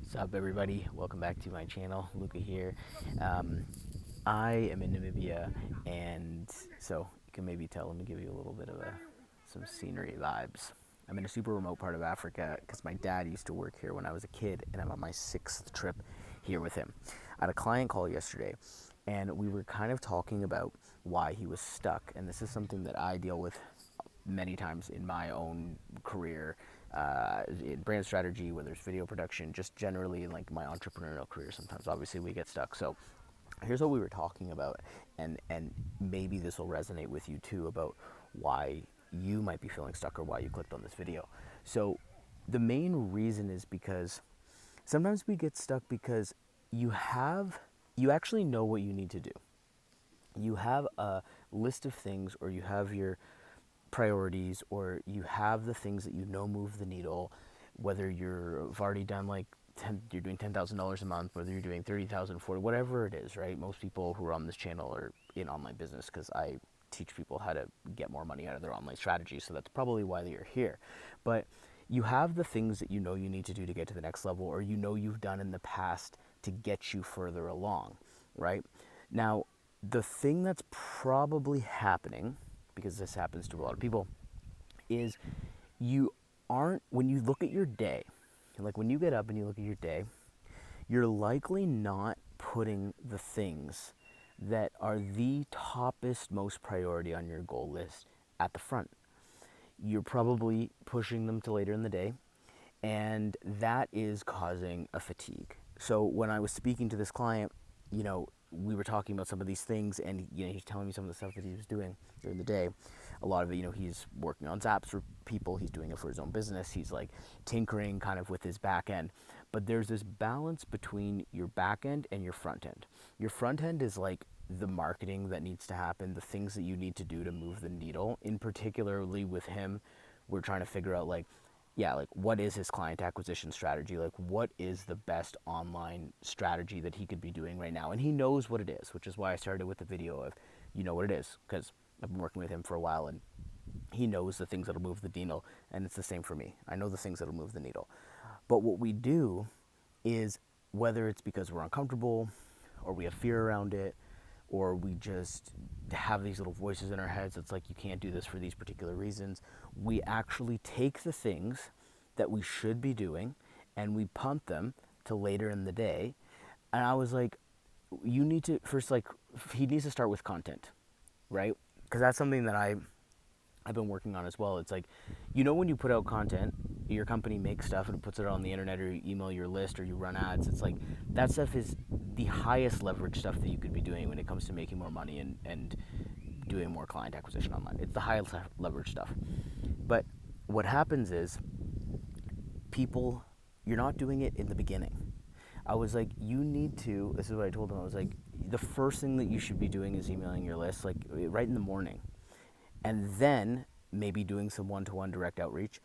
What's up, everybody? Welcome back to my channel. Lucah here. I am in Namibia, and so you can maybe tell. Let me give you a little bit of some scenery vibes. I'm in a super remote part of Africa because my dad used to work here when I was a kid, and I'm on my 6th trip here with him. I had a client call yesterday, and we were kind of talking about why he was stuck, and this is something that I deal with many times in my own career, in brand strategy, whether it's video production, just generally in like my entrepreneurial career. Sometimes obviously we get stuck. So here's what we were talking about, and maybe this will resonate with you too, about why you might be feeling stuck or why you clicked on this video. So the main reason is because sometimes we get stuck because you actually know what you need to do. You have a list of things, or you have your priorities, or you have the things that you know move the needle, whether you've already done like you're doing $10,000 a month, whether you're doing 30,000, 40, whatever it is, right? Most people who are on this channel are in online business because I teach people how to get more money out of their online strategy. So that's probably why you're here. But you have the things that you know you need to do to get to the next level, or you know you've done in the past to get you further along, right? Now, the thing that's probably happening, because this happens to a lot of people, is you aren't, when you look at your day, like when you get up and you look at your day, you're likely not putting the things that are the toppest, most priority on your goal list at the front. You're probably pushing them to later in the day, and that is causing a fatigue. So when I was speaking to this client, we were talking about some of these things, and he's telling me some of the stuff that he was doing during the day. A lot of it, he's working on zaps for people, he's doing it for his own business, he's like tinkering kind of with his back end. But there's this balance between your back end and your front end. Your front end is like the marketing that needs to happen, the things that you need to do to move the needle. In particularly with him, we're trying to figure out like what is his client acquisition strategy? Like, what is the best online strategy that he could be doing right now? And he knows what it is, which is why I started with the video of, what it is, because I've been working with him for a while, and he knows the things that'll move the needle, and it's the same for me. I know the things that'll move the needle. But what we do is, whether it's because we're uncomfortable, or we have fear around it, or we just have these little voices in our heads that's like, you can't do this for these particular reasons, we actually take the things that we should be doing and we punt them to later in the day. And I was like, you need to first, like, he needs to start with content, right? Because that's something that I've been working on as well. It's like, when you put out content, your company makes stuff and puts it on the internet, or you email your list, or you run ads. It's like, that stuff is the highest leverage stuff that you could be doing when it comes to making more money and doing more client acquisition online. It's the highest leverage stuff. But what happens is, you're not doing it in the beginning. I was like, this is what I told them. I was like, the first thing that you should be doing is emailing your list, like right in the morning. And then maybe doing some one-to-one direct outreach,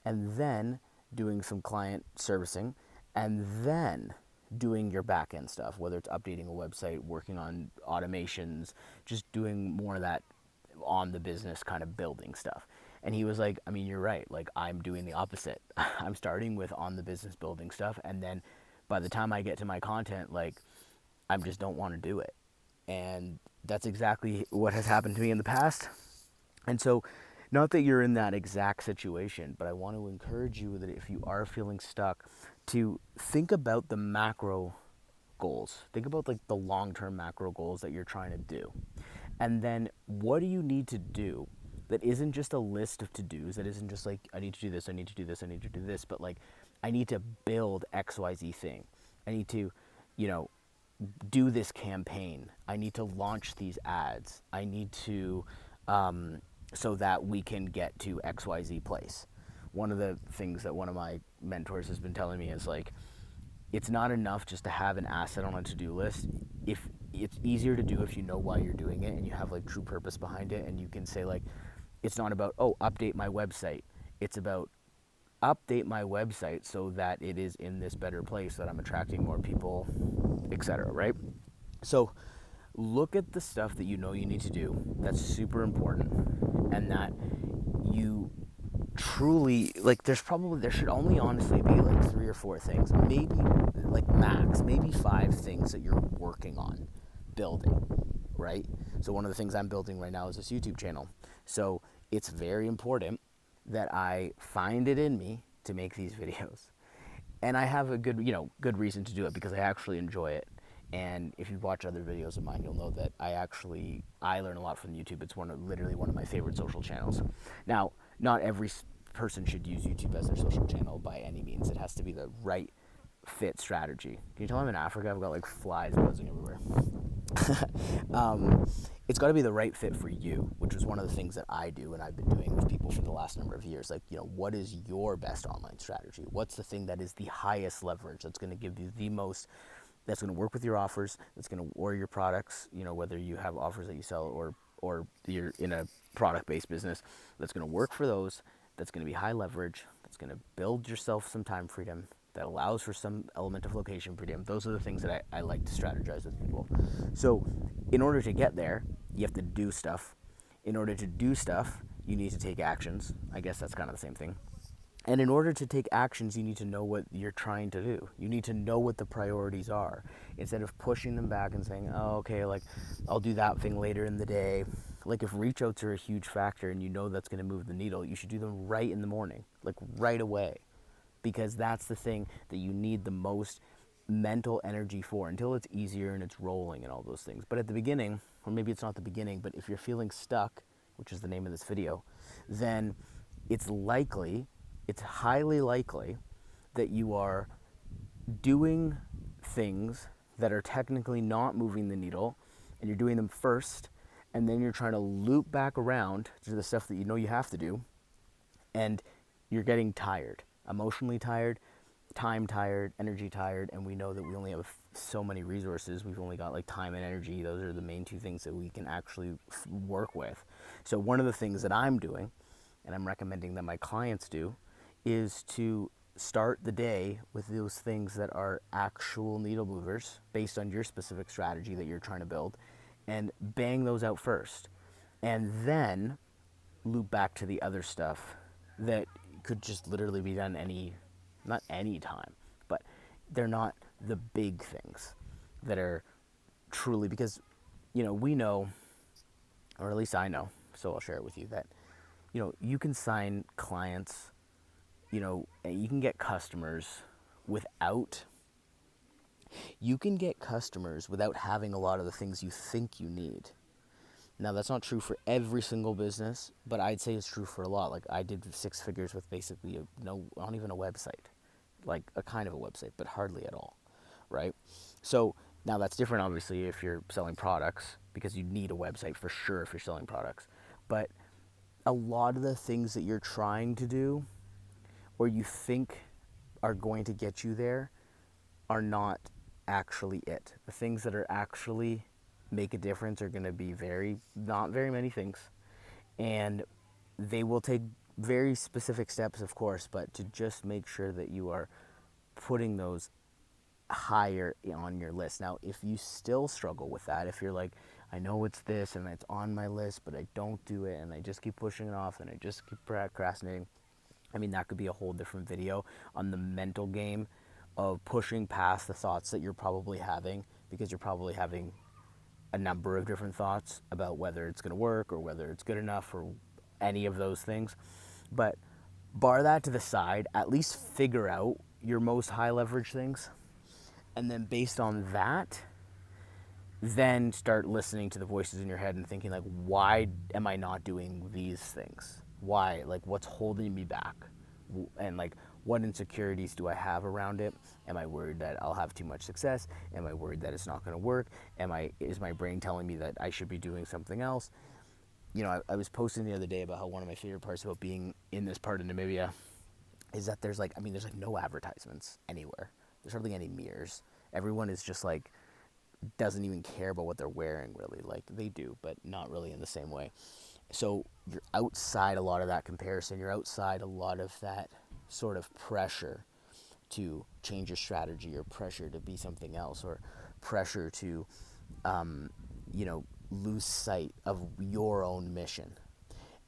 and then doing some client servicing, and then doing your back-end stuff, whether it's updating a website, working on automations, just doing more of that on the business kind of building stuff. And he was like, I mean, you're right. Like, I'm doing the opposite. I'm starting with on the business building stuff, and then by the time I get to my content, like, I just don't want to do it. And that's exactly what has happened to me in the past. And so, not that you're in that exact situation, but I want to encourage you that if you are feeling stuck, to think about the macro goals. Think about like the long-term macro goals that you're trying to do. And then what do you need to do that isn't just a list of to-dos, that isn't just like, I need to do this, I need to do this, I need to do this, but like, I need to build XYZ thing. I need to, do this campaign. I need to launch these ads. I need to, so that we can get to XYZ place. One of the things that one of my mentors has been telling me is like, it's not enough just to have an asset on a to-do list. If it's easier to do if you know why you're doing it and you have like true purpose behind it, and you can say like, it's not about, update my website. It's about update my website so that it is in this better place, that I'm attracting more people, etc., right? So look at the stuff that you know you need to do that's super important, and that you truly, like, there should only honestly be like 3 or 4 things, maybe like max, maybe 5 things that you're working on building, right? So one of the things I'm building right now is this YouTube channel. So it's very important that I find it in me to make these videos. And I have a good reason to do it, because I actually enjoy it. And if you watch other videos of mine, you'll know that I learn a lot from YouTube. It's literally one of my favorite social channels. Now, not every person should use YouTube as their social channel by any means. It has to be the right fit strategy. Can you tell I'm in Africa? I've got like flies buzzing everywhere. It's got to be the right fit for you, which is one of the things that I do and I've been doing with people for the last number of years. Like, what is your best online strategy? What's the thing that is the highest leverage, that's going to give you the most, that's going to work with your offers, that's going to, or your products, whether you have offers that you sell or you're in a product-based business, that's going to work for those, that's going to be high leverage, that's going to build yourself some time freedom, that allows for some element of location freedom. Those are the things that I like to strategize with people. So in order to get there, you have to do stuff. In order to do stuff, you need to take actions. I guess that's kind of the same thing. And in order to take actions, you need to know what you're trying to do. You need to know what the priorities are, instead of pushing them back and saying, oh, okay, like, I'll do that thing later in the day. Like, if reach outs are a huge factor and you know that's going to move the needle, you should do them right in the morning, like right away, because that's the thing that you need the most mental energy for, until it's easier and it's rolling and all those things. But at the beginning, or maybe it's not the beginning, but if you're feeling stuck, which is the name of this video, then it's highly likely that you are doing things that are technically not moving the needle, and you're doing them first, and then you're trying to loop back around to the stuff that you know you have to do, and you're getting tired, emotionally tired, time tired, energy tired, and we know that we only have so many resources. We've only got like time and energy. Those are the main 2 things that we can actually work with. So one of the things that I'm doing, and I'm recommending that my clients do, is to start the day with those things that are actual needle movers based on your specific strategy that you're trying to build, and bang those out first, and then loop back to the other stuff that could just literally be done not any time, but they're not the big things that are truly, because, we know, or at least I know, so I'll share it with you, that, you can sign clients, and you can get customers without, having a lot of the things you think you need. Now, that's not true for every single business, but I'd say it's true for a lot. Like, I did 6 figures with basically not even a website, like a kind of a website, but hardly at all, right? So now that's different, obviously, if you're selling products, because you need a website for sure if you're selling products. But a lot of the things that you're trying to do, or you think are going to get you there, are not actually it. The things that are actually make a difference are going to be not very many things, and they will take very specific steps, of course, but to just make sure that you are putting those higher on your list. Now, if you still struggle with that, if you're like, I know it's this and it's on my list, but I don't do it, and I just keep pushing it off, and I just keep procrastinating, I mean, that could be a whole different video on the mental game of pushing past the thoughts that you're probably having, because you're probably having a number of different thoughts about whether it's going to work or whether it's good enough or any of those things. But bar that to the side, at least figure out your most high leverage things, and then based on that, then start listening to the voices in your head and thinking, like, why am I not doing these things? Why? Like, what's holding me back? And like, what insecurities do I have around it? Am I worried that I'll have too much success? Am I worried that it's not going to work? Is my brain telling me that I should be doing something else? I was posting the other day about how one of my favorite parts about being in this part of Namibia is that there's no advertisements anywhere. There's hardly any mirrors. Everyone is just like, doesn't even care about what they're wearing, really. Like, they do, but not really in the same way. So you're outside a lot of that comparison. You're outside a lot of that sort of pressure to change your strategy, or pressure to be something else, or pressure to, lose sight of your own mission.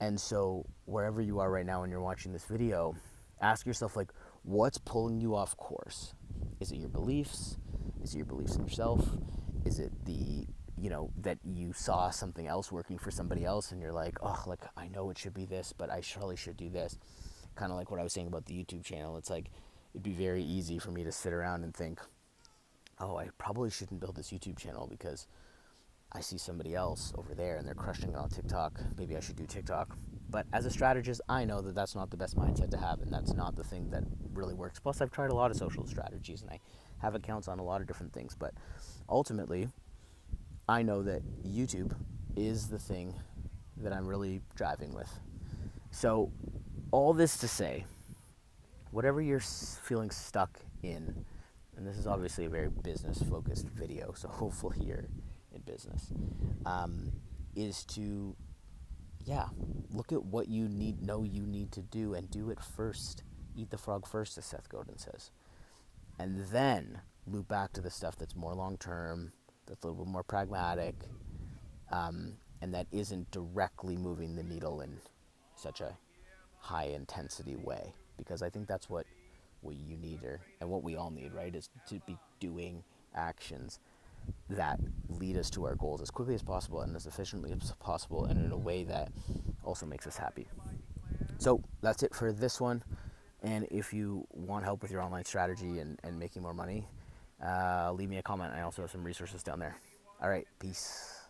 And so wherever you are right now when you're watching this video, ask yourself, like, what's pulling you off course? Is it your beliefs? Is it your beliefs in yourself? Is it the, that you saw something else working for somebody else and you're like, oh, like, I know it should be this, but I surely should do this. Kind of like what I was saying about the YouTube channel. It's like, it'd be very easy for me to sit around and think, oh, I probably shouldn't build this YouTube channel because I see somebody else over there and they're crushing it on TikTok. Maybe I should do TikTok. But as a strategist, I know that that's not the best mindset to have, and that's not the thing that really works. Plus, I've tried a lot of social strategies and I have accounts on a lot of different things. But ultimately, I know that YouTube is the thing that I'm really driving with. So, all this to say, whatever you're feeling stuck in, and this is obviously a very business focused video, so hopefully you're in business, is to, look at what you you need to do and do it first. Eat the frog first, as Seth Godin says. And then loop back to the stuff that's more long term, that's a little bit more pragmatic, and that isn't directly moving the needle in such a high intensity way. Because I think that's what you need, and what we all need, right, is to be doing actions that lead us to our goals as quickly as possible and as efficiently as possible and in a way that also makes us happy. So that's it for this one. And if you want help with your online strategy and making more money, leave me a comment. I also have some resources down there. All right, peace.